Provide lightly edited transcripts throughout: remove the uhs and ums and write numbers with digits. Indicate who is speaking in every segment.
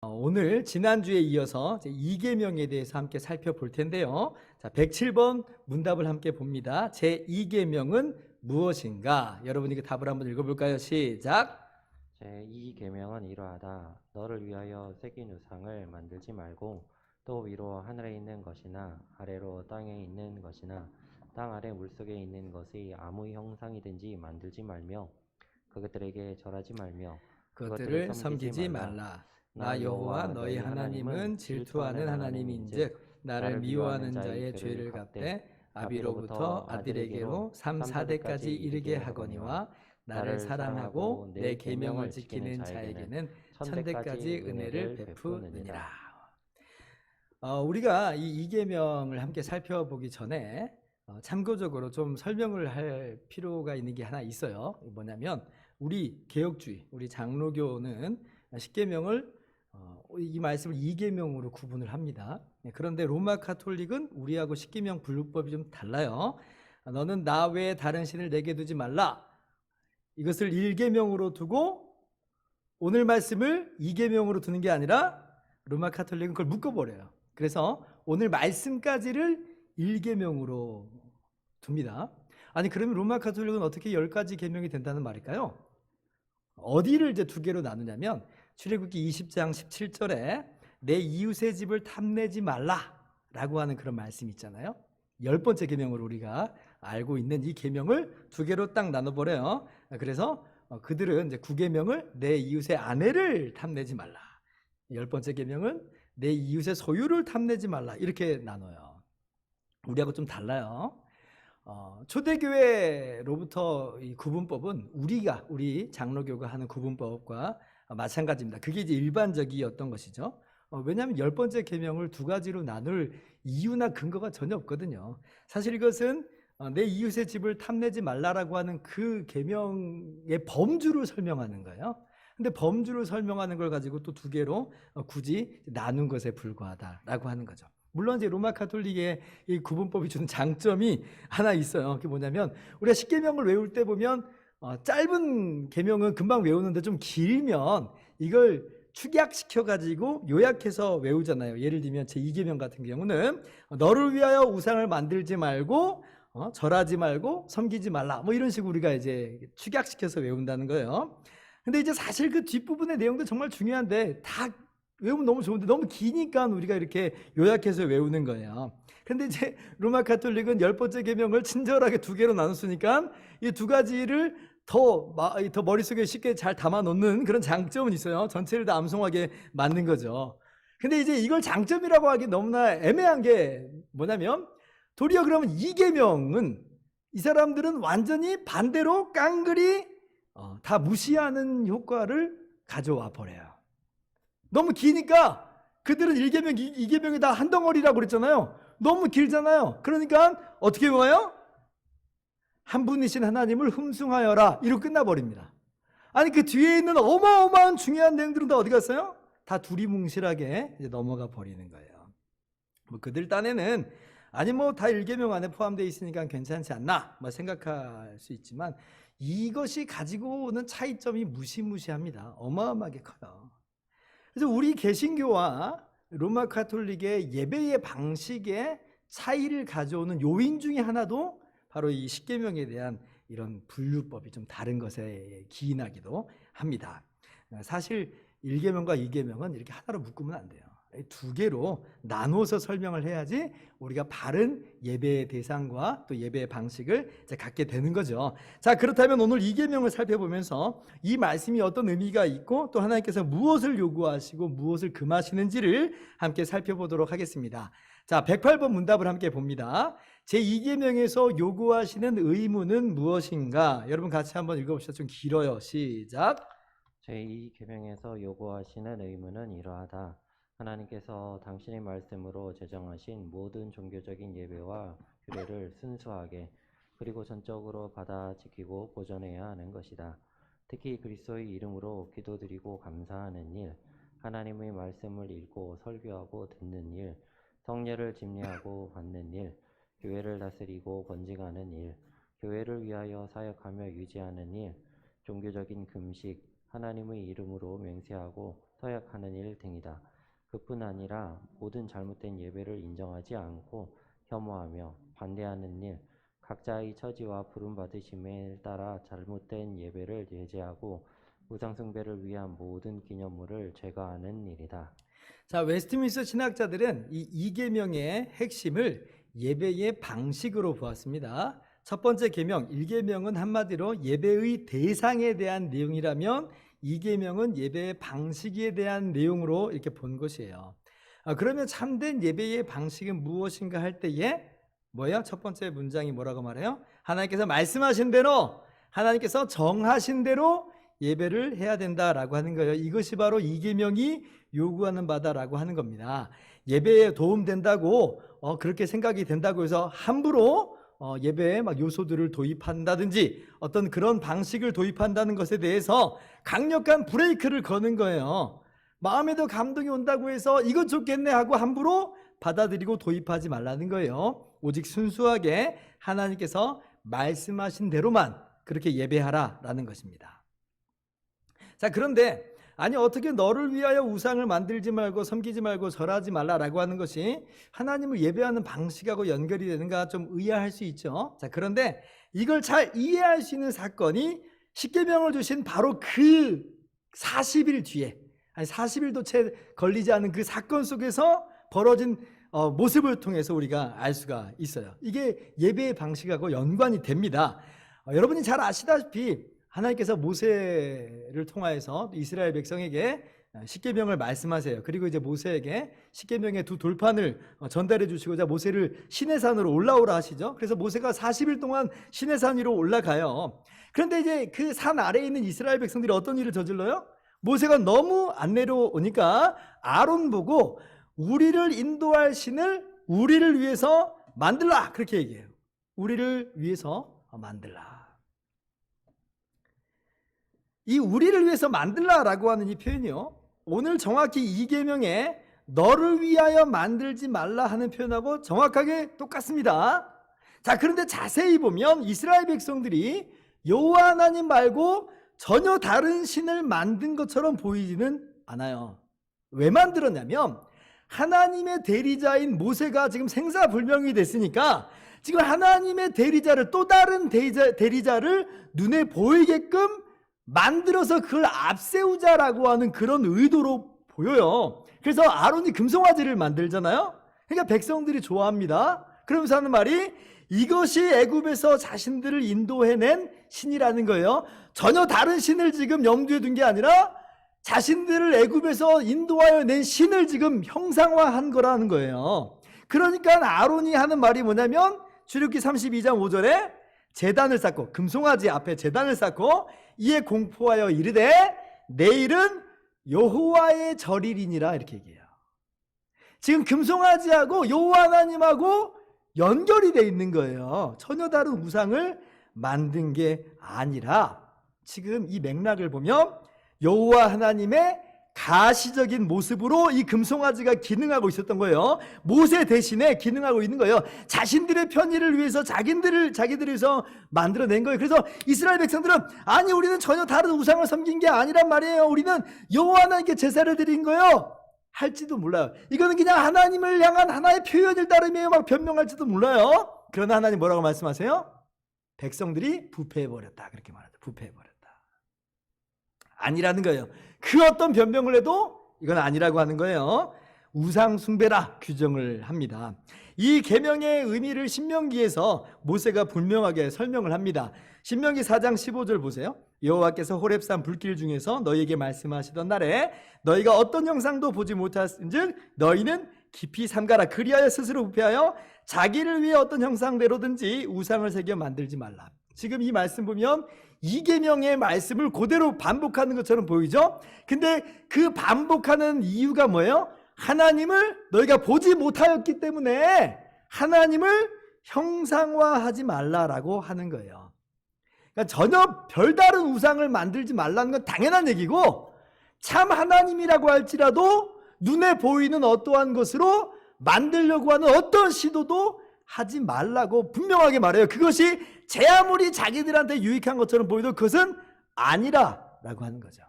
Speaker 1: 오늘 지난주에 이어서 2계명에 대해서 함께 살펴볼 텐데요. 자, 107번 문답을 함께 봅니다. 제2계명은 무엇인가? 여러분이 그 답을 한번 읽어볼까요? 시작!
Speaker 2: 제2계명은 이러하다. 너를 위하여 새긴 우상을 만들지 말고 또 위로 하늘에 있는 것이나 아래로 땅에 있는 것이나 땅 아래 물속에 있는 것의 아무 형상이든지 만들지 말며 그것들에게 절하지 말며
Speaker 1: 그것들을 섬기지 말라. 나 여호와 너희 하나님은 질투하는 하나님인즉 나를 미워하는 자의 죄를 갚되 아비로부터 아들에게로 3, 4대까지 이르게 하거니와 나를 사랑하고 내 계명을 지키는 자에게는 천대까지 은혜를 베푸느니라. 우리가 이 2계명을 함께 살펴보기 전에 참고적으로 좀 설명을 할 필요가 있는 게 하나 있어요. 뭐냐면 우리 개혁주의, 우리 장로교는 10계명을 이 말씀을 2계명으로 구분을 합니다. 그런데 로마 카톨릭은 우리하고 10계명 분류법이 좀 달라요. 너는 나 외에 다른 신을 내게 두지 말라. 이것을 1계명으로 두고 오늘 말씀을 2계명으로 두는 게 아니라 로마 카톨릭은 그걸 묶어버려요. 그래서 오늘 말씀까지를 1계명으로 둡니다. 아니 그러면 로마 카톨릭은 어떻게 10가지 계명이 된다는 말일까요? 어디를 이제 두 개로 나누냐면 출애굽기 20장 17절에 내 이웃의 집을 탐내지 말라라고 하는 그런 말씀이 있잖아요. 10번째 계명으로 우리가 알고 있는 이 계명을 두 개로 딱 나눠버려요. 그래서 그들은 이제 9계명을 내 이웃의 아내를 탐내지 말라. 10번째 계명은 내 이웃의 소유를 탐내지 말라. 이렇게 나눠요. 우리하고 좀 달라요. 초대교회로부터 이 구분법은 우리 장로교가 하는 구분법과 마찬가지입니다. 그게 이제 일반적이었던 것이죠. 왜냐하면 10번째 계명을 두 가지로 나눌 이유나 근거가 전혀 없거든요. 사실 이것은 내 이웃의 집을 탐내지 말라라고 하는 그 계명의 범주를 설명하는 거예요. 근데 범주를 설명하는 걸 가지고 또 두 개로 굳이 나눈 것에 불과하다라고 하는 거죠. 물론 이제 로마 카톨릭의 이 구분법이 주는 장점이 하나 있어요. 그게 뭐냐면 우리가 10계명을 외울 때 보면 짧은 계명은 금방 외우는데 좀 길면 이걸 축약시켜 가지고 요약해서 외우잖아요. 예를 들면 제2계명 같은 경우는 너를 위하여 우상을 만들지 말고 절하지 말고 섬기지 말라. 뭐 이런 식으로 우리가 이제 축약시켜서 외운다는 거예요. 근데 이제 사실 그 뒷부분의 내용도 정말 중요한데 다 외우면 너무 좋은데 너무 기니까 우리가 이렇게 요약해서 외우는 거예요. 근데 이제 로마 카톨릭은 10번째 계명을 친절하게 두 개로 나눴으니까 이 두 가지를 더 머릿속에 쉽게 잘 담아 놓는 그런 장점은 있어요. 전체를 다 암송하게 만든 거죠. 근데 이제 이걸 장점이라고 하기 너무나 애매한 게 뭐냐면 도리어 그러면 2계명은 이 사람들은 완전히 반대로 깡그리 다 무시하는 효과를 가져와 버려요. 너무 기니까 그들은 1계명, 2계명이 다 한 덩어리라고 그랬잖아요. 너무 길잖아요. 그러니까 어떻게 와요? 한 분이신 하나님을 흠숭하여라. 이로 끝나버립니다. 아니 그 뒤에 있는 어마어마한 중요한 내용들은 다 어디 갔어요? 다 두리뭉실하게 이제 넘어가 버리는 거예요. 뭐 그들 딴에는 아니 뭐 다 1계명 안에 포함되어 있으니까 괜찮지 않나 뭐 생각할 수 있지만 이것이 가지고 오는 차이점이 무시무시합니다. 어마어마하게 커요. 그래서 우리 개신교와 로마 카톨릭의 예배의 방식의 차이를 가져오는 요인 중에 하나도 바로 이 10계명에 대한 이런 분류법이 좀 다른 것에 기인하기도 합니다. 사실 1계명과 2계명은 이렇게 하나로 묶으면 안 돼요. 두 개로 나눠서 설명을 해야지 우리가 바른 예배의 대상과 또 예배의 방식을 이제 갖게 되는 거죠. 자, 그렇다면 오늘 2계명을 살펴보면서 이 말씀이 어떤 의미가 있고 또 하나님께서 무엇을 요구하시고 무엇을 금하시는지를 함께 살펴보도록 하겠습니다. 자, 108번 문답을 함께 봅니다. 제2계명에서 요구하시는 의무는 무엇인가? 여러분 같이 한번 읽어봅시다. 좀 길어요. 시작.
Speaker 2: 제2계명에서 요구하시는 의무는 이러하다. 하나님께서 당신의 말씀으로 제정하신 모든 종교적인 예배와 규례를 순수하게 그리고 전적으로 받아 지키고 보존해야 하는 것이다. 특히 그리스도의 이름으로 기도드리고 감사하는 일, 하나님의 말씀을 읽고 설교하고 듣는 일, 성례를 집례하고 받는 일, 교회를 다스리고 번직하는 일, 교회를 위하여 사역하며 유지하는 일, 종교적인 금식, 하나님의 이름으로 맹세하고 서약하는 일 등이다. 그뿐 아니라 모든 잘못된 예배를 인정하지 않고 혐오하며 반대하는 일, 각자의 처지와 부름받으심에 따라 잘못된 예배를 제재하고 우상숭배를 위한 모든 기념물을 제거하는 일이다.
Speaker 1: 자, 웨스트민스터 신학자들은 이 이계명의 핵심을 예배의 방식으로 보았습니다. 첫 번째 계명, 1계명은 한마디로 예배의 대상에 대한 내용이라면 2계명은 예배의 방식에 대한 내용으로 이렇게 본 것이에요. 그러면 참된 예배의 방식은 무엇인가 할 때에 뭐예요? 첫 번째 문장이 뭐라고 말해요? 하나님께서 말씀하신 대로, 하나님께서 정하신 대로 예배를 해야 된다라고 하는 거예요. 이것이 바로 2계명이 요구하는 바다라고 하는 겁니다. 예배에 도움된다고 그렇게 생각이 된다고 해서 함부로 예배에 막 요소들을 도입한다든지 어떤 그런 방식을 도입한다는 것에 대해서 강력한 브레이크를 거는 거예요. 마음에도 감동이 온다고 해서 이건 좋겠네 하고 함부로 받아들이고 도입하지 말라는 거예요. 오직 순수하게 하나님께서 말씀하신 대로만 그렇게 예배하라라는 것입니다. 자, 그런데 아니 어떻게 너를 위하여 우상을 만들지 말고 섬기지 말고 절하지 말라라고 하는 것이 하나님을 예배하는 방식하고 연결이 되는가 좀 의아할 수 있죠. 자, 그런데 이걸 잘 이해할 수 있는 사건이 십계명을 주신 바로 그 40일 뒤에, 아니 40일도 채 걸리지 않은 그 사건 속에서 벌어진 모습을 통해서 우리가 알 수가 있어요. 이게 예배의 방식하고 연관이 됩니다. 여러분이 잘 아시다시피 하나님께서 모세를 통하여서 이스라엘 백성에게 십계명을 말씀하세요. 그리고 이제 모세에게 십계명의 두 돌판을 전달해 주시고자 모세를 시내산으로 올라오라 하시죠. 그래서 모세가 40일 동안 시내산 위로 올라가요. 그런데 이제 그 산 아래에 있는 이스라엘 백성들이 어떤 일을 저질러요? 모세가 너무 안 내려오니까 아론 보고 우리를 인도할 신을 우리를 위해서 만들라 그렇게 얘기해요. 우리를 위해서 만들라. 이 우리를 위해서 만들라라고 하는 이 표현이요, 오늘 정확히 이 계명에 너를 위하여 만들지 말라 하는 표현하고 정확하게 똑같습니다. 자, 그런데 자세히 보면 이스라엘 백성들이 여호와 하나님 말고 전혀 다른 신을 만든 것처럼 보이지는 않아요. 왜 만들었냐면 하나님의 대리자인 모세가 지금 생사불명이 됐으니까 지금 하나님의 대리자를, 또 다른 대리자를 눈에 보이게끔 만들어서 그걸 앞세우자라고 하는 그런 의도로 보여요. 그래서 아론이 금송아지를 만들잖아요. 그러니까 백성들이 좋아합니다. 그러면서 하는 말이 이것이 애굽에서 자신들을 인도해낸 신이라는 거예요. 전혀 다른 신을 지금 염두에 둔 게 아니라 자신들을 애굽에서 인도하여 낸 신을 지금 형상화한 거라는 거예요. 그러니까 아론이 하는 말이 뭐냐면 출애굽기 32장 5절에 제단을 쌓고, 금송아지 앞에 제단을 쌓고 이에 공포하여 이르되 내일은 여호와의 절일이니라 이렇게 얘기해요. 지금 금송아지하고 여호와 하나님하고 연결이 돼 있는 거예요. 전혀 다른 우상을 만든 게 아니라 지금 이 맥락을 보면 여호와 하나님의 가시적인 모습으로 이 금송아지가 기능하고 있었던 거예요. 모세 대신에 기능하고 있는 거예요. 자신들의 편의를 위해서 자기들에서 만들어낸 거예요. 그래서 이스라엘 백성들은 아니 우리는 전혀 다른 우상을 섬긴 게 아니란 말이에요. 우리는 여호와 하나님께 제사를 드린 거예요. 할지도 몰라요. 이거는 그냥 하나님을 향한 하나의 표현일 따름이에요. 막 변명할지도 몰라요. 그러나 하나님 뭐라고 말씀하세요? 백성들이 부패해버렸다. 그렇게 말하죠. 부패해버렸다. 아니라는 거예요. 그 어떤 변명을 해도 이건 아니라고 하는 거예요. 우상 숭배라 규정을 합니다. 이 계명의 의미를 신명기에서 모세가 분명하게 설명을 합니다. 신명기 4장 15절 보세요. 여호와께서 호렙산 불길 중에서 너희에게 말씀하시던 날에 너희가 어떤 형상도 보지 못하신즉 너희는 깊이 삼가라. 그리하여 스스로 부패하여 자기를 위해 어떤 형상대로든지 우상을 새겨 만들지 말라. 지금 이 말씀 보면 이 계명의 말씀을 그대로 반복하는 것처럼 보이죠? 근데 그 반복하는 이유가 뭐예요? 하나님을 너희가 보지 못하였기 때문에 하나님을 형상화하지 말라라고 하는 거예요. 그러니까 전혀 별다른 우상을 만들지 말라는 건 당연한 얘기고, 참 하나님이라고 할지라도 눈에 보이는 어떠한 것으로 만들려고 하는 어떤 시도도 하지 말라고 분명하게 말해요. 그것이 제 아무리 자기들한테 유익한 것처럼 보여도 그것은 아니라라고 하는 거죠.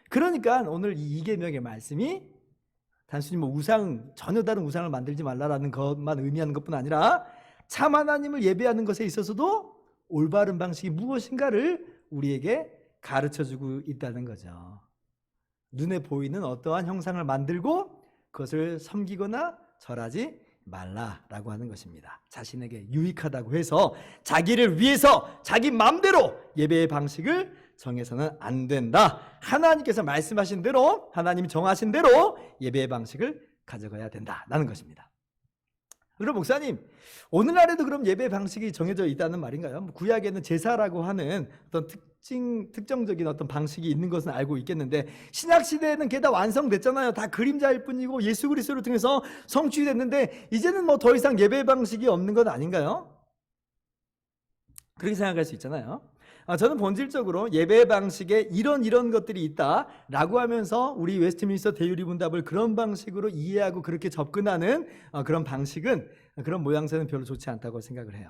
Speaker 1: 그러니까 오늘 이 계명의 말씀이 단순히 뭐 전혀 다른 우상을 만들지 말라라는 것만 의미하는 것뿐 아니라 참 하나님을 예배하는 것에 있어서도 올바른 방식이 무엇인가를 우리에게 가르쳐주고 있다는 거죠. 눈에 보이는 어떠한 형상을 만들고 그것을 섬기거나 절하지 말라라고 하는 것입니다. 자신에게 유익하다고 해서 자기를 위해서 자기 마음대로 예배의 방식을 정해서는 안 된다. 하나님께서 말씀하신 대로, 하나님이 정하신 대로 예배의 방식을 가져가야 된다라는 것입니다. 그럼 목사님, 오늘날에도 그럼 예배 방식이 정해져 있다는 말인가요? 구약에는 제사라고 하는 어떤 특정적인 어떤 방식이 있는 것은 알고 있겠는데, 신약 시대에는 그게 다 완성됐잖아요. 다 그림자일 뿐이고 예수 그리스도를 통해서 성취됐는데 이제는 뭐 더 이상 예배 방식이 없는 것 아닌가요? 그렇게 생각할 수 있잖아요. 저는 본질적으로 예배 방식에 이런 것들이 있다라고 하면서 우리 웨스트민스터 대유리분답을 그런 방식으로 이해하고 그렇게 접근하는 그런 방식은, 그런 모양새는 별로 좋지 않다고 생각을 해요.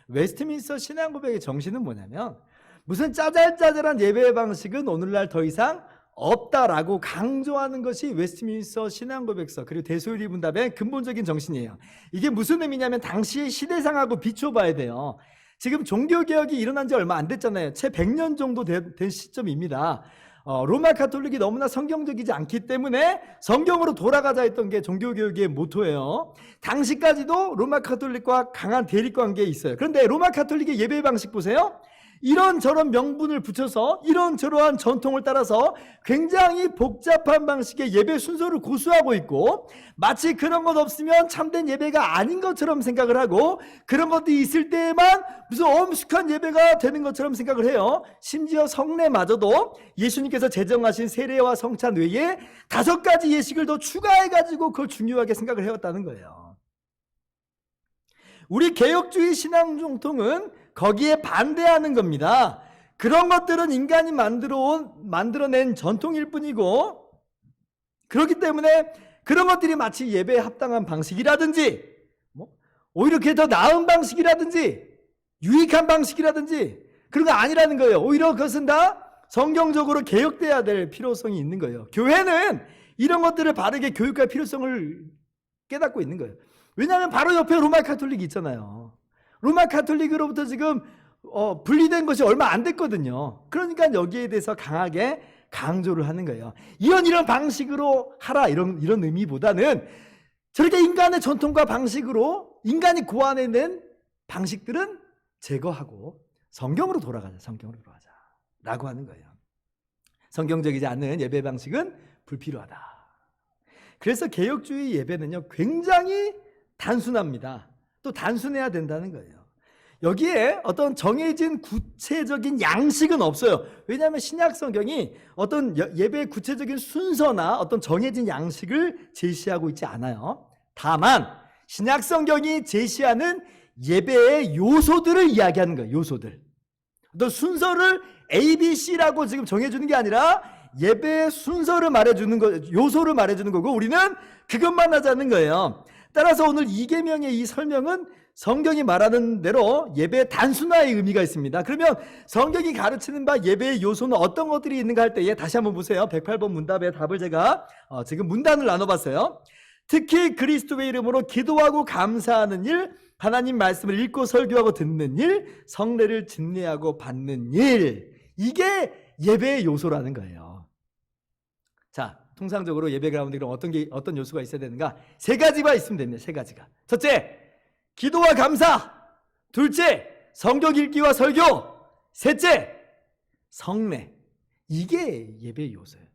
Speaker 1: 웨스트민스터 신앙고백의 정신은 뭐냐면, 무슨 짜잘짜잘한 예배 방식은 오늘날 더 이상 없다라고 강조하는 것이 웨스트민스터 신앙고백서 그리고 대소유리분답의 근본적인 정신이에요. 이게 무슨 의미냐면 당시의 시대상하고 비춰봐야 돼요. 지금 종교개혁이 일어난 지 얼마 안 됐잖아요. 채 100년 정도 된 시점입니다. 로마 카톨릭이 너무나 성경적이지 않기 때문에 성경으로 돌아가자 했던 게 종교개혁의 모토예요. 당시까지도 로마 카톨릭과 강한 대립관계에 있어요. 그런데 로마 카톨릭의 예배 방식 보세요. 이런저런 명분을 붙여서 이런저러한 전통을 따라서 굉장히 복잡한 방식의 예배 순서를 고수하고 있고, 마치 그런 것 없으면 참된 예배가 아닌 것처럼 생각을 하고, 그런 것들이 있을 때에만 무슨 엄숙한 예배가 되는 것처럼 생각을 해요. 심지어 성례마저도 예수님께서 제정하신 세례와 성찬 외에 5가지 예식을 더 추가해가지고 그걸 중요하게 생각을 해왔다는 거예요. 우리 개혁주의 신앙 정통은 거기에 반대하는 겁니다. 그런 것들은 인간이 만들어낸 전통일 뿐이고, 그렇기 때문에 그런 것들이 마치 예배에 합당한 방식이라든지, 오히려 그게 더 나은 방식이라든지, 유익한 방식이라든지, 그런 거 아니라는 거예요. 오히려 그것은 다 성경적으로 개혁돼야 될 필요성이 있는 거예요. 교회는 이런 것들을 바르게 교육할 필요성을 깨닫고 있는 거예요. 왜냐하면 바로 옆에 로마 카톨릭이 있잖아요. 로마 카톨릭으로부터 지금 분리된 것이 얼마 안 됐거든요. 그러니까 여기에 대해서 강하게 강조를 하는 거예요. 이런 방식으로 하라, 이런 의미보다는 저렇게 인간의 전통과 방식으로 인간이 고안해낸 방식들은 제거하고 성경으로 돌아가자 라고 하는 거예요. 성경적이지 않은 예배 방식은 불필요하다. 그래서 개혁주의 예배는요, 굉장히 단순합니다. 또 단순해야 된다는 거예요. 여기에 어떤 정해진 구체적인 양식은 없어요. 왜냐하면 신약 성경이 어떤 예배의 구체적인 순서나 어떤 정해진 양식을 제시하고 있지 않아요. 다만 신약 성경이 제시하는 예배의 요소들을 이야기하는 거예요. 요소들. 어떤 순서를 ABC라고 지금 정해주는 게 아니라 예배의 순서를 말해주는 거, 요소를 말해주는 거고, 우리는 그것만 하자는 거예요. 따라서 오늘 이계명의 이 설명은 성경이 말하는 대로 예배의 단순화의 의미가 있습니다. 그러면 성경이 가르치는 바 예배의 요소는 어떤 것들이 있는가 할 때에 다시 한번 보세요. 108번 문답의 답을 제가 지금 문단을 나눠봤어요. 특히 그리스도의 이름으로 기도하고 감사하는 일, 하나님 말씀을 읽고 설교하고 듣는 일, 성례를 진례하고 받는 일, 이게 예배의 요소라는 거예요. 자, 통상적으로 예배 가운데 그럼 어떤 요소가 있어야 되는가? 3가지가 있으면 됩니다. 3가지가. 첫째, 기도와 감사. 둘째, 성경 읽기와 설교. 셋째, 성례. 이게 예배의 요소예요.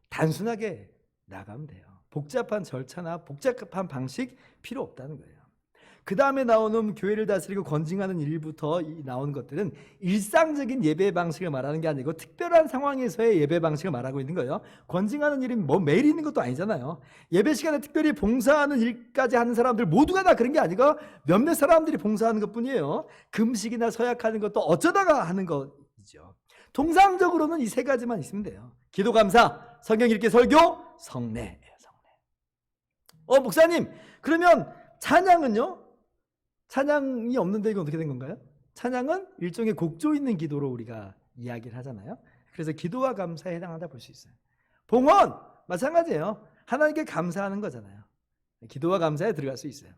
Speaker 1: 단순하게 나가면 돼요. 복잡한 절차나 복잡한 방식 필요 없다는 거예요. 그 다음에 나오는 교회를 다스리고 건징하는 일부터 나오는 것들은 일상적인 예배 방식을 말하는 게 아니고 특별한 상황에서의 예배 방식을 말하고 있는 거예요. 건징하는 일이 뭐 매일 있는 것도 아니잖아요. 예배 시간에 특별히 봉사하는 일까지 하는 사람들 모두가 다 그런 게 아니고 몇몇 사람들이 봉사하는 것뿐이에요. 금식이나 서약하는 것도 어쩌다가 하는 것이죠. 통상적으로는 이 3가지만 있으면 돼요. 기도, 감사, 성경 읽기, 설교, 성례예요. 성례. 목사님, 그러면 찬양은요? 찬양이 없는데 이건 어떻게 된 건가요? 찬양은 일종의 곡조 있는 기도로 우리가 이야기를 하잖아요. 그래서 기도와 감사에 해당하다 볼 수 있어요. 봉헌 마찬가지예요. 하나님께 감사하는 거잖아요. 기도와 감사에 들어갈 수 있어요.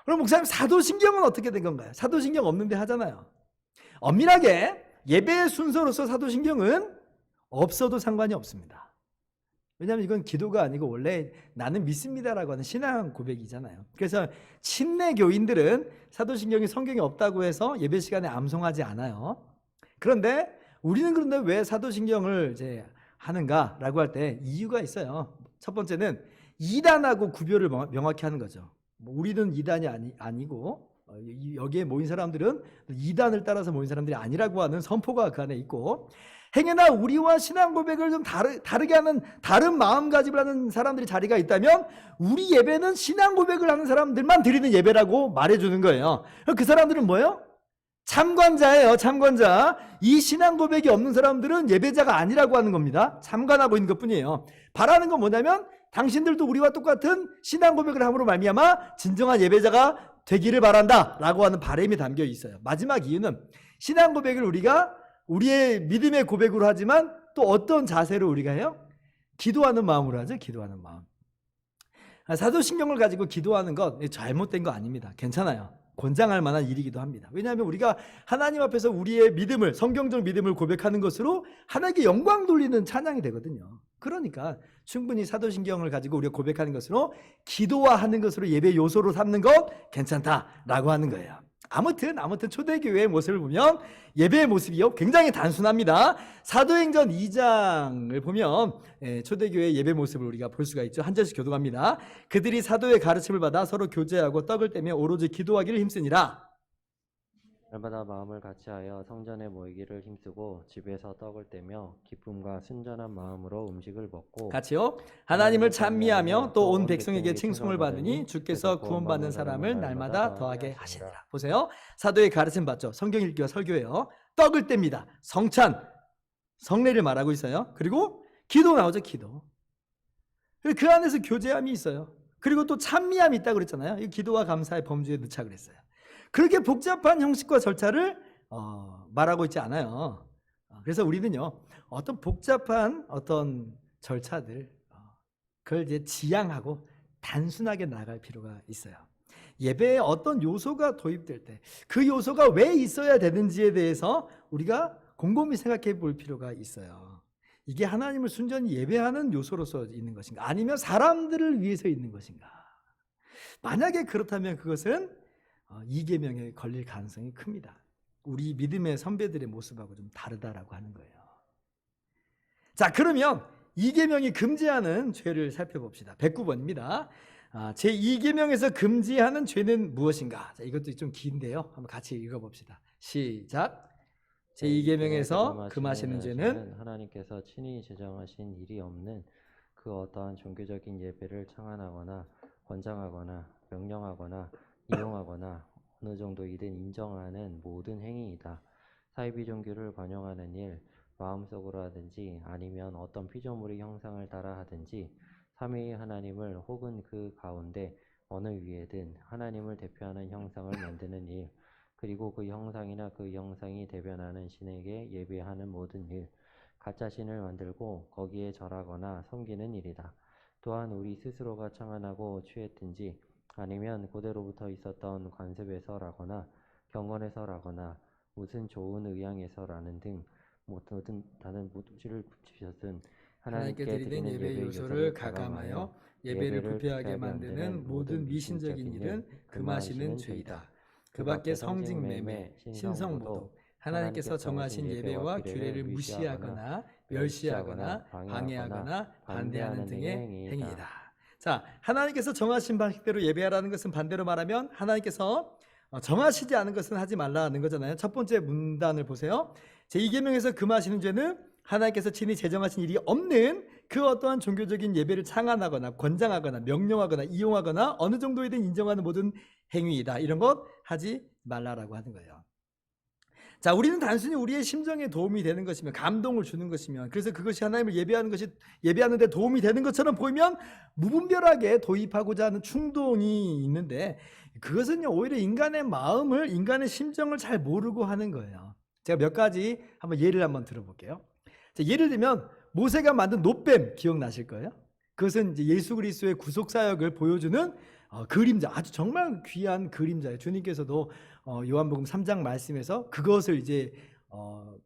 Speaker 1: 그럼 목사님 사도신경은 어떻게 된 건가요? 사도신경 없는데 하잖아요. 엄밀하게 예배의 순서로서 사도신경은 없어도 상관이 없습니다. 왜냐하면 이건 기도가 아니고 원래 나는 믿습니다라고 하는 신앙 고백이잖아요. 그래서 침례교인들은 사도신경이 성경에 없다고 해서 예배 시간에 암송하지 않아요. 그런데 우리는 그런데 왜 사도신경을 이제 하는가라고 할 때 이유가 있어요. 첫 번째는 이단하고 구별을 명확히 하는 거죠. 우리는 이단이 아니고 여기에 모인 사람들은 이단을 따라서 모인 사람들이 아니라고 하는 선포가 그 안에 있고, 행여나 우리와 신앙 고백을 좀 다르게 하는 다른 마음가짐을 하는 사람들이 자리가 있다면 우리 예배는 신앙 고백을 하는 사람들만 드리는 예배라고 말해주는 거예요. 그 사람들은 뭐예요? 참관자예요. 참관자. 이 신앙 고백이 없는 사람들은 예배자가 아니라고 하는 겁니다. 참관하고 있는 것뿐이에요. 바라는 건 뭐냐면 당신들도 우리와 똑같은 신앙 고백을 함으로 말미암아 진정한 예배자가 되기를 바란다 라고 하는 바람이 담겨 있어요. 마지막 이유는 신앙 고백을 우리가 우리의 믿음의 고백으로 하지만 또 어떤 자세로 우리가 해요? 기도하는 마음으로 하죠. 기도하는 마음. 사도신경을 가지고 기도하는 것 잘못된 거 아닙니다. 괜찮아요. 권장할 만한 일이기도 합니다. 왜냐하면 우리가 하나님 앞에서 우리의 믿음을, 성경적 믿음을 고백하는 것으로 하나님께 영광 돌리는 찬양이 되거든요. 그러니까 충분히 사도신경을 가지고 우리가 고백하는 것으로 기도화하는 것으로 예배 요소로 삼는 것 괜찮다라고 하는 거예요. 아무튼 초대교회의 모습을 보면 예배의 모습이요 굉장히 단순합니다. 사도행전 2장을 보면 초대교회의 예배 모습을 우리가 볼 수가 있죠. 한 절씩 교독합니다. 그들이 사도의 가르침을 받아 서로 교제하고 떡을 떼며 오로지 기도하기를 힘쓰니라.
Speaker 2: 날마다 마음을 같이하여 성전에 모이기를 힘쓰고 집에서 떡을 떼며 기쁨과 순전한 마음으로 음식을 먹고
Speaker 1: 같이요. 하나님을 찬미하며 또 온 백성에게 칭송을 받으니 주께서 구원받는 사람을 날마다 더하게 하시니라. 보세요. 사도의 가르침 받죠. 성경 읽기와 설교예요. 떡을 뗍니다. 성찬, 성례를 말하고 있어요. 그리고 기도 나오죠. 기도. 그 안에서 교제함이 있어요. 그리고 또 찬미함이 있다고 그랬잖아요. 이 기도와 감사의 범주에 넣자 그랬어요. 그렇게 복잡한 형식과 절차를 말하고 있지 않아요. 그래서 우리는요 어떤 복잡한 어떤 절차들 그걸 이제 지양하고 단순하게 나갈 필요가 있어요. 예배에 어떤 요소가 도입될 때 그 요소가 왜 있어야 되는지에 대해서 우리가 곰곰이 생각해 볼 필요가 있어요. 이게 하나님을 순전히 예배하는 요소로서 있는 것인가, 아니면 사람들을 위해서 있는 것인가. 만약에 그렇다면 그것은 이계명에 걸릴 가능성이 큽니다. 우리 믿음의 선배들의 모습하고 좀 다르다라고 하는 거예요. 자, 그러면 이계명이 금지하는 죄를 살펴봅시다. 109번입니다. 제2계명에서 금지하는 죄는 무엇인가? 자, 이것도 좀 긴데요. 한번 같이 읽어봅시다. 시작. 제2계명에서 금하시는 죄는
Speaker 2: 하나님께서 친히 제정하신 일이 없는 그 어떠한 종교적인 예배를 창안하거나 권장하거나 명령하거나 이용하거나 어느 정도이든 인정하는 모든 행위이다. 사이비 종교를 반영하는 일, 마음속으로 하든지 아니면 어떤 피조물의 형상을 따라 하든지 삼위의 하나님을 혹은 그 가운데 어느 위에든 하나님을 대표하는 형상을 만드는 일, 그리고 그 형상이나 그 형상이 대변하는 신에게 예배하는 모든 일, 가짜 신을 만들고 거기에 절하거나 섬기는 일이다. 또한 우리 스스로가 창안하고 취했든지 아니면 고대로부터 있었던 관습에서라거나 경건에서라거나 무슨 좋은 의향에서라는 등 모든 다른 무엇을 붙이셨든 하나님께 드리는 예배 요소를 가감하여 예배를 부패하게 만드는 모든 미신적인 일은 금하시는 죄이다. 그 밖에 성직매매, 신성모독, 하나님께서 정하신 예배와 규례를 무시하거나 멸시하거나 방해하거나 반대하는 등의 행위이다. 자, 하나님께서 정하신 방식대로 예배하라는 것은 반대로 말하면 하나님께서 정하시지 않은 것은 하지 말라는 거잖아요. 첫 번째 문단을 보세요. 제2계명에서 금하시는 죄는 하나님께서 친히 제정하신 일이 없는 그 어떠한 종교적인 예배를 창안하거나 권장하거나 명령하거나 이용하거나 어느 정도이든 인정하는 모든 행위이다. 이런 것 하지 말라라고 하는 거예요. 자, 우리는 단순히 우리의 심정에 도움이 되는 것이면, 감동을 주는 것이면, 그래서 그것이 하나님을 예배하는 데 도움이 되는 것처럼 보이면 무분별하게 도입하고자 하는 충동이 있는데, 그것은요 오히려 인간의 마음을, 인간의 심정을 잘 모르고 하는 거예요. 제가 몇 가지 한번 예를 한번 들어볼게요.
Speaker 1: 자, 예를 들면 모세가 만든 놋뱀 기억나실 거예요. 그것은 이제 예수 그리스도의 구속 사역을 보여주는 그림자, 아주 정말 귀한 그림자예요. 주님께서도 요한복음 3장 말씀에서 그것을 이제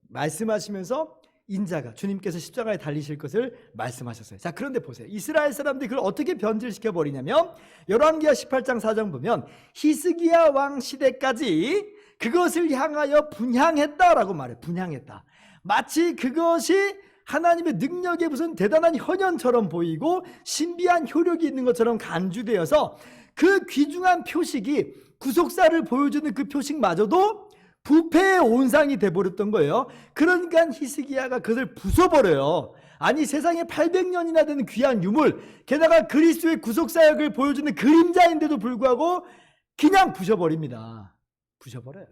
Speaker 1: 말씀하시면서 인자가 주님께서 십자가에 달리실 것을 말씀하셨어요. 자, 그런데 보세요. 이스라엘 사람들이 그걸 어떻게 변질시켜 버리냐면 열왕기하 18장 4장 보면 히스기야 왕 시대까지 그것을 향하여 분향했다라고 말해요. 분향했다. 마치 그것이 하나님의 능력의 무슨 대단한 현현처럼 보이고 신비한 효력이 있는 것처럼 간주되어서 그 귀중한 표식이 구속사를 보여주는 그 표식마저도 부패의 온상이 돼버렸던 거예요. 그러니까 히스기야가 그것을 부숴버려요. 아니, 세상에 800년이나 되는 귀한 유물, 게다가 그리스도의 구속사역을 보여주는 그림자인데도 불구하고 그냥 부셔버립니다. 부셔버려요.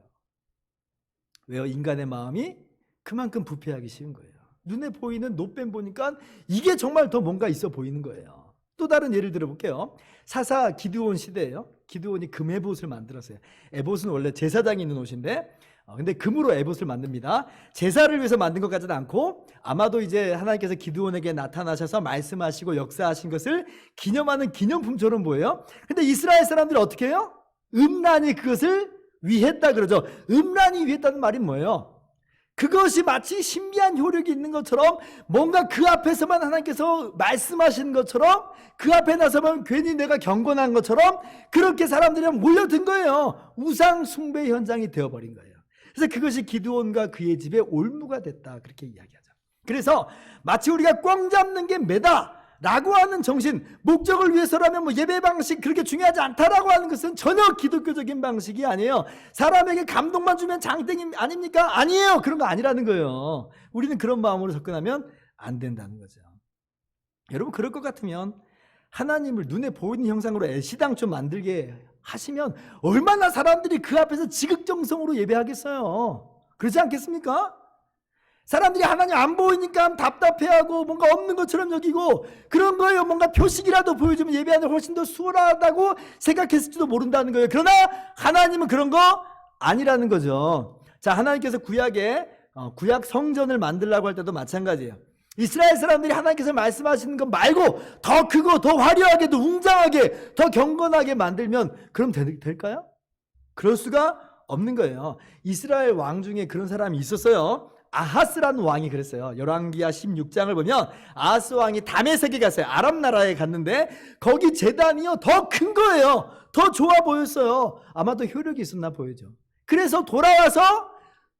Speaker 1: 왜요? 인간의 마음이 그만큼 부패하기 쉬운 거예요. 눈에 보이는 놋뱀 보니까 이게 정말 더 뭔가 있어 보이는 거예요. 또 다른 예를 들어볼게요. 사사 기드온 시대예요. 기드온이 금 에봇을 만들었어요. 에봇은 원래 제사장이 있는 옷인데 근데 금으로 에봇을 만듭니다. 제사를 위해서 만든 것 같지는 않고 아마도 이제 하나님께서 기드온에게 나타나셔서 말씀하시고 역사하신 것을 기념하는 기념품처럼 보여요. 근데 이스라엘 사람들이 어떻게 해요? 음란이 그것을 위했다 그러죠. 음란이 위했다는 말이 뭐예요? 그것이 마치 신비한 효력이 있는 것처럼 뭔가 그 앞에서만 하나님께서 말씀하시는 것처럼 그 앞에 나서면 괜히 내가 경건한 것처럼 그렇게 사람들이 몰려든 거예요. 우상 숭배 현장이 되어버린 거예요. 그래서 그것이 기드온과 그의 집에 올무가 됐다 그렇게 이야기하죠. 그래서 마치 우리가 꽝 잡는 게 매다 라고 하는 정신, 목적을 위해서라면 뭐 예배 방식 그렇게 중요하지 않다라고 하는 것은 전혀 기독교적인 방식이 아니에요. 사람에게 감동만 주면 장땡이 아닙니까? 아니에요. 그런 거 아니라는 거예요. 우리는 그런 마음으로 접근하면 안 된다는 거죠. 여러분, 그럴 것 같으면 하나님을 눈에 보이는 형상으로 애시당초 만들게 하시면 얼마나 사람들이 그 앞에서 지극정성으로 예배하겠어요. 그렇지 않겠습니까? 사람들이 하나님 안 보이니까 답답해하고 뭔가 없는 것처럼 여기고 그런 거예요. 뭔가 표식이라도 보여주면 예배하는 게 훨씬 더 수월하다고 생각했을지도 모른다는 거예요. 그러나 하나님은 그런 거 아니라는 거죠. 자, 하나님께서 구약에 구약 성전을 만들라고 할 때도 마찬가지예요. 이스라엘 사람들이 하나님께서 말씀하시는 것 말고 더 크고 더 화려하게 더 웅장하게 더 경건하게 만들면 그럼 될까요? 그럴 수가 없는 거예요. 이스라엘 왕 중에 그런 사람이 있었어요. 아하스라는 왕이 그랬어요. 열왕기하 16장을 보면 아하스 왕이 다메섹에 갔어요. 아람 나라에 갔는데 거기 제단이요 더 큰 거예요. 더 좋아 보였어요. 아마도 효력이 있었나 보이죠. 그래서 돌아와서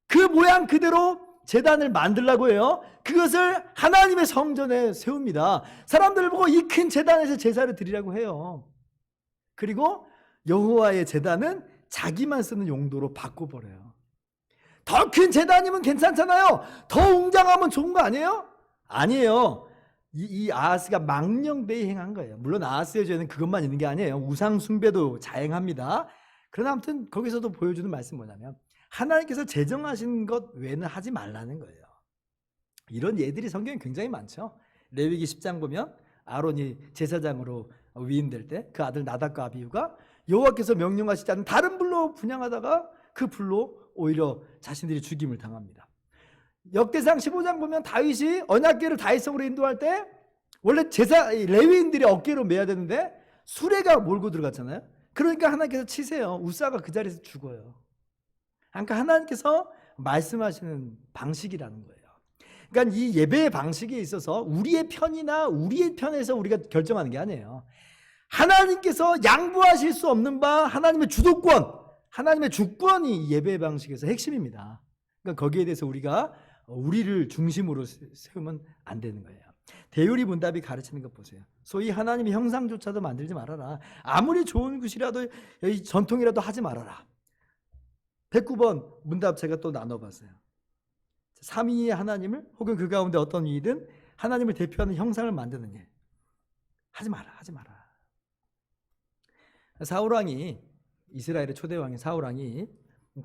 Speaker 1: 그 모양 그대로 제단을 만들라고 해요. 그것을 하나님의 성전에 세웁니다. 사람들을 보고 이 큰 제단에서 제사를 드리라고 해요. 그리고 여호와의 제단은 자기만 쓰는 용도로 바꿔버려요. 더 큰 제단이면 괜찮잖아요. 더 웅장하면 좋은 거 아니에요? 아니에요. 이 아하스가 망령되이 행한 거예요. 물론 아하스의 죄는 그것만 있는 게 아니에요. 우상 숭배도 자행합니다. 그러나 아무튼 거기서도 보여주는 말씀은 뭐냐면 하나님께서 제정하신 것 외에는 하지 말라는 거예요. 이런 예들이 성경에 굉장히 많죠. 레위기 10장 보면 아론이 제사장으로 위임될 때 그 아들 나답과 아비후가 여호와께서 명령하시지 않은 다른 불로 분향하다가 그 불로 오히려 자신들이 죽임을 당합니다. 역대상 15장 보면 다윗이 언약궤를 다윗성으로 인도할 때 원래 레위인들이 어깨로 메야 되는데 수레가 몰고 들어갔잖아요. 그러니까 하나님께서 치세요. 우사가 그 자리에서 죽어요. 그러니까 하나님께서 말씀하시는 방식이라는 거예요. 그러니까 이 예배의 방식에 있어서 우리의 편이나 우리의 편에서 우리가 결정하는 게 아니에요. 하나님께서 양보하실 수 없는 바 하나님의 주도권, 하나님의 주권이 예배 방식에서 핵심입니다. 그러니까 거기에 대해서 우리가 우리를 중심으로 세우면 안 되는 거예요. 대요리 문답이 가르치는 것 보세요. 소위 하나님의 형상조차도 만들지 말아라. 아무리 좋은 것이라도 전통이라도 하지 말아라. 109번 문답 제가 또 나눠봤어요. 삼위의 하나님을 혹은 그 가운데 어떤 이든 하나님을 대표하는 형상을 만드는 일. 하지 마라. 하지 마라. 사울왕이 이스라엘의 초대왕인 사울왕이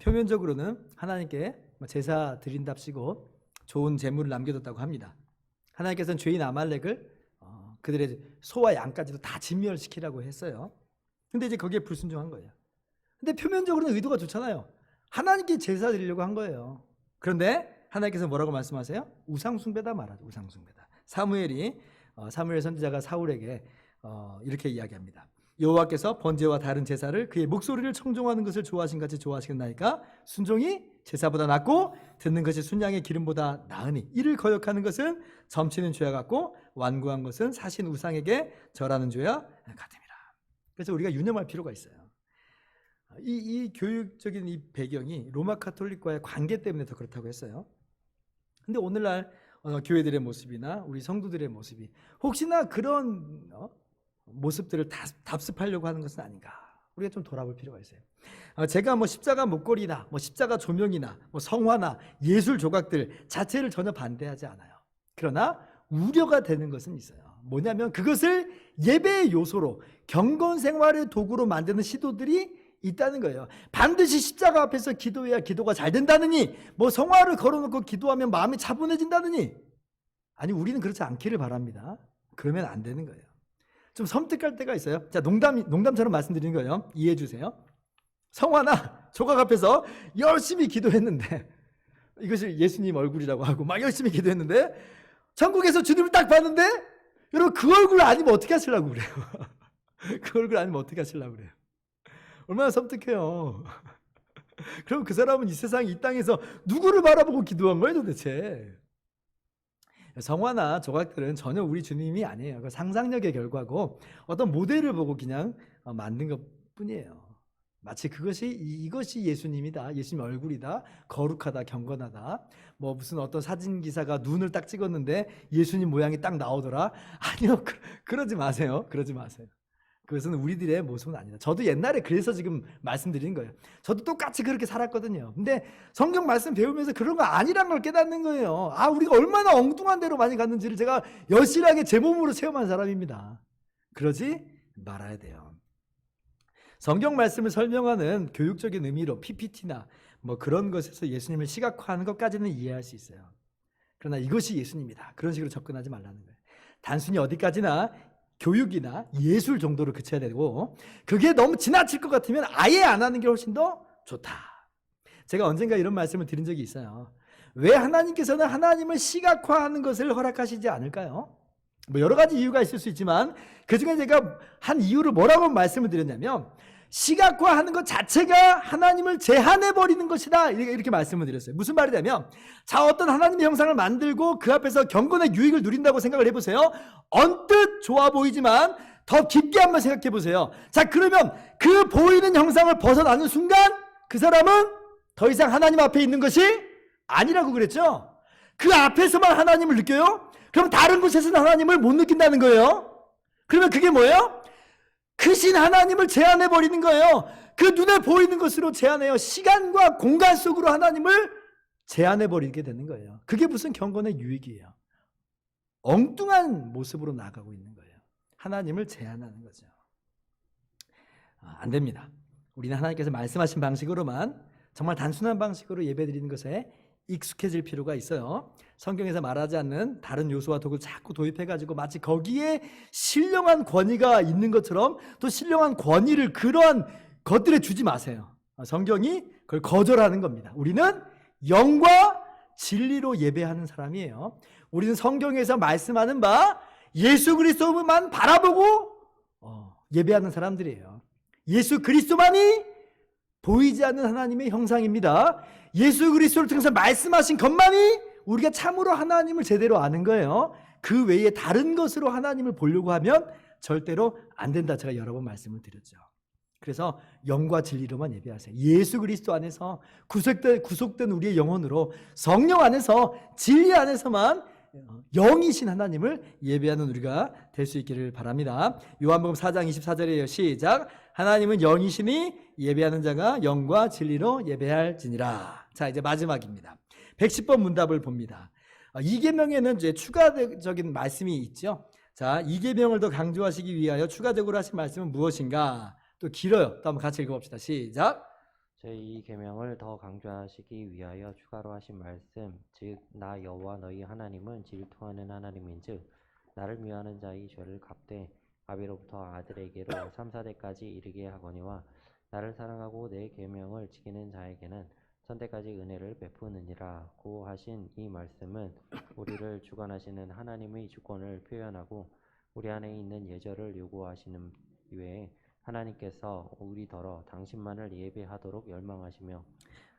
Speaker 1: 표면적으로는 하나님께 제사 드린답시고 좋은 재물을 남겨뒀다고 합니다. 하나님께서는 죄인 아말렉을 그들의 소와 양까지도 다 진멸시키라고 했어요. 근데 이제 거기에 불순종한 거예요. 근데 표면적으로는 의도가 좋잖아요. 하나님께 제사 드리려고 한 거예요. 그런데 하나님께서 뭐라고 말씀하세요? 우상숭배다 말하죠. 우상숭배다. 사무엘이 사무엘 선지자가 사울에게 이렇게 이야기합니다. 여호와께서 번제와 다른 제사를 그의 목소리를 청종하는 것을 좋아하신 같이 좋아하시겠나이까? 순종이 제사보다 낫고 듣는 것이 순양의 기름보다 나으니 이를 거역하는 것은 점치는 죄와 같고 완고한 것은 사신 우상에게 절하는 죄와 같음이라. 그래서 우리가 유념할 필요가 있어요. 이 교육적인 이 배경이 로마 카톨릭과의 관계 때문에 더 그렇다고 했어요. 근데 오늘날 교회들의 모습이나 우리 성도들의 모습이 혹시나 그런 모습들을 답습하려고 하는 것은 아닌가? 우리가 좀 돌아볼 필요가 있어요. 제가 뭐 십자가 목걸이나 뭐 십자가 조명이나 뭐 성화나 예술 조각들 자체를 전혀 반대하지 않아요. 그러나 우려가 되는 것은 있어요. 뭐냐면 그것을 예배의 요소로 경건 생활의 도구로 만드는 시도들이 있다는 거예요. 반드시 십자가 앞에서 기도해야 기도가 잘 된다느니, 뭐 성화를 걸어놓고 기도하면 마음이 차분해진다느니, 아니 우리는 그렇지 않기를 바랍니다. 그러면 안 되는 거예요. 좀 섬뜩할 때가 있어요. 자, 농담처럼 말씀드리는 거예요. 이해해 주세요. 성화나 조각 앞에서 열심히 기도했는데, 이것을 예수님 얼굴이라고 하고 막 열심히 기도했는데 천국에서 주님을 딱 봤는데, 여러분 그 얼굴 아니면 어떻게 하시려고 그래요? 그 얼굴 아니면 어떻게 하시려고 그래요? 얼마나 섬뜩해요. 그럼 그 사람은 이 세상 이 땅에서 누구를 바라보고 기도한 거예요 도대체? 성화나 조각들은 전혀 우리 주님이 아니에요. 그 상상력의 결과고 어떤 모델을 보고 그냥 만든 것 뿐이에요. 마치 이것이 예수님이다, 예수님 얼굴이다, 거룩하다, 경건하다, 뭐 무슨 어떤 사진 기사가 눈을 딱 찍었는데 예수님 모양이 딱 나오더라. 아니요, 그러지 마세요. 그러지 마세요. 그것은 우리들의 모습은 아니다. 저도 옛날에 그래서 지금 말씀드리는 거예요. 저도 똑같이 그렇게 살았거든요. 근데 성경 말씀 배우면서 그런 거 아니란 걸 깨닫는 거예요. 우리가 얼마나 엉뚱한 데로 많이 갔는지를 제가 여실하게 제 몸으로 체험한 사람입니다. 그러지 말아야 돼요. 성경 말씀을 설명하는 교육적인 의미로 PPT나 뭐 그런 것에서 예수님을 시각화하는 것까지는 이해할 수 있어요. 그러나 이것이 예수님이다, 그런 식으로 접근하지 말라는 거예요. 단순히 어디까지나 교육이나 예술 정도로 그쳐야 되고, 그게 너무 지나칠 것 같으면 아예 안 하는 게 훨씬 더 좋다. 제가 언젠가 이런 말씀을 드린 적이 있어요. 왜 하나님께서는 하나님을 시각화하는 것을 허락하시지 않을까요? 뭐 여러 가지 이유가 있을 수 있지만 그 중에 제가 한 이유를 뭐라고 말씀을 드렸냐면, 시각화하는 것 자체가 하나님을 제한해버리는 것이다, 이렇게 말씀을 드렸어요. 무슨 말이냐면, 자, 어떤 하나님의 형상을 만들고 그 앞에서 경건의 유익을 누린다고 생각을 해보세요. 언뜻 좋아 보이지만 더 깊게 한번 생각해 보세요. 자, 그러면 그 보이는 형상을 벗어나는 순간 그 사람은 더 이상 하나님 앞에 있는 것이 아니라고 그랬죠. 그 앞에서만 하나님을 느껴요? 그럼 다른 곳에서는 하나님을 못 느낀다는 거예요. 그러면 그게 뭐예요? 크신 하나님을 제한해버리는 거예요. 그 눈에 보이는 것으로 제한해요. 시간과 공간 속으로 하나님을 제한해버리게 되는 거예요. 그게 무슨 경건의 유익이에요? 엉뚱한 모습으로 나가고 있는 거예요. 하나님을 제한하는 거죠. 안 됩니다. 우리는 하나님께서 말씀하신 방식으로만, 정말 단순한 방식으로 예배드리는 것에 익숙해질 필요가 있어요. 성경에서 말하지 않는 다른 요소와 도구를 자꾸 도입해가지고 마치 거기에 신령한 권위가 있는 것처럼 또 신령한 권위를 그러한 것들에 주지 마세요. 성경이 그걸 거절하는 겁니다. 우리는 영과 진리로 예배하는 사람이에요. 우리는 성경에서 말씀하는 바 예수 그리스도만 바라보고 예배하는 사람들이에요. 예수 그리스도만이 보이지 않는 하나님의 형상입니다. 예수 그리스도를 통해서 말씀하신 것만이 우리가 참으로 하나님을 제대로 아는 거예요. 그 외에 다른 것으로 하나님을 보려고 하면 절대로 안 된다. 제가 여러 번 말씀을 드렸죠. 그래서 영과 진리로만 예배하세요. 예수 그리스도 안에서 구속된 우리의 영혼으로 성령 안에서 진리 안에서만 영이신 하나님을 예배하는 우리가 될 수 있기를 바랍니다. 요한복음 4장 24절이에요. 시작. 하나님은 영이시니 예배하는 자가 영과 진리로 예배할지니라. 자, 이제 마지막입니다. 110번 문답을 봅니다. 이 계명에는 이제 추가적인 말씀이 있죠. 자, 이 계명을 더 강조하시기 위하여 추가적으로 하신 말씀은 무엇인가? 또 길어요. 또 한번 같이 읽어봅시다. 시작.
Speaker 2: 이 계명을 더 강조하시기 위하여 추가로 하신 말씀, 즉 나 여호와 너희 하나님은 질투하는 하나님인즉 나를 미워하는 자의 죄를 갚되 아비로부터 아들에게로 3, 4대까지 이르게 하거니와 나를 사랑하고 내 계명을 지키는 자에게는 천대까지 은혜를 베푸느니라고 하신 이 말씀은 우리를 주관하시는 하나님의 주권을 표현하고 우리 안에 있는 예절을 요구하시는 이외에 하나님께서 우리더러 당신만을 예배하도록 열망하시며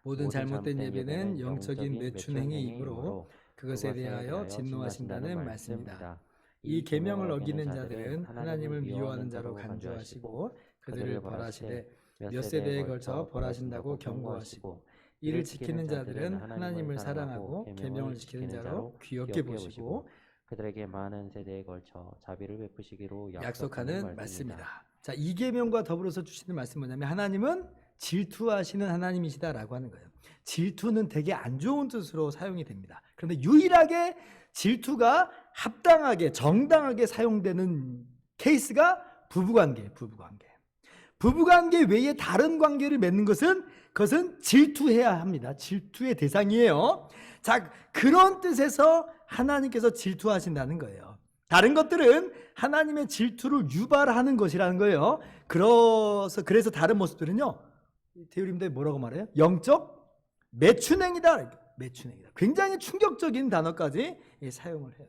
Speaker 1: 모든 잘못된 예배는 영적인 매춘 행위이므로 그것에 대하여 진노하신다는 말씀입니다. 이 계명을 어기는 자들은 하나님을 미워하는 자로 간주하시고 그들을 벌하시되 몇 세대에 걸쳐 벌하신다고 경고하시고 이를 지키는 자들은 하나님을 사랑하고 계명을 지키는 자로 귀엽게 보시고
Speaker 2: 그들에게 많은 세대에 걸쳐 자비를 베푸시기로
Speaker 1: 약속하는 말씀이다. 자, 이 계명과 더불어서 주시는 말씀은 뭐냐면 하나님은 질투하시는 하나님이시다라고 하는 거예요. 질투는 되게 안 좋은 뜻으로 사용이 됩니다. 그런데 유일하게 질투가 합당하게 정당하게 사용되는 케이스가 부부관계예요. 부부관계 외에 다른 관계를 맺는 그것은 질투해야 합니다. 질투의 대상이에요. 자, 그런 뜻에서 하나님께서 질투하신다는 거예요. 다른 것들은 하나님의 질투를 유발하는 것이라는 거예요. 그래서 다른 모습들은요, 대우림들 뭐라고 말해요? 영적 매춘행이다. 매춘행이다. 굉장히 충격적인 단어까지 사용을 해요.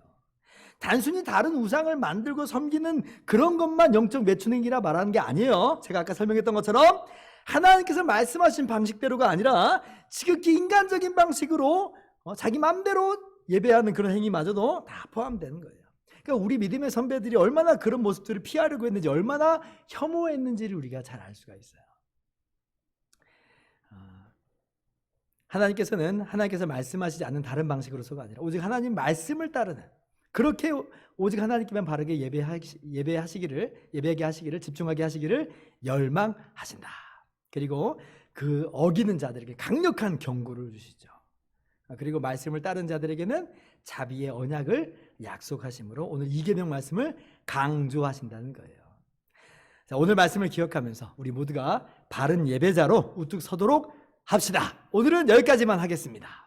Speaker 1: 단순히 다른 우상을 만들고 섬기는 그런 것만 영적 매춘행이라 말하는 게 아니에요. 제가 아까 설명했던 것처럼 하나님께서 말씀하신 방식대로가 아니라 지극히 인간적인 방식으로 자기 마음대로 예배하는 그런 행위마저도 다 포함되는 거예요. 그러니까 우리 믿음의 선배들이 얼마나 그런 모습들을 피하려고 했는지, 얼마나 혐오했는지를 우리가 잘 알 수가 있어요. 하나님께서 말씀하시지 않는 다른 방식으로서가 아니라 오직 하나님 말씀을 따르는, 그렇게 오직 하나님께만 바르게 예배하게 하시기를, 집중하게 하시기를 열망하신다. 그리고 그 어기는 자들에게 강력한 경고를 주시죠. 그리고 말씀을 따른 자들에게는 자비의 언약을 약속하심으로 오늘 이 계명 말씀을 강조하신다는 거예요. 자, 오늘 말씀을 기억하면서 우리 모두가 바른 예배자로 우뚝 서도록 합시다. 오늘은 여기까지만 하겠습니다.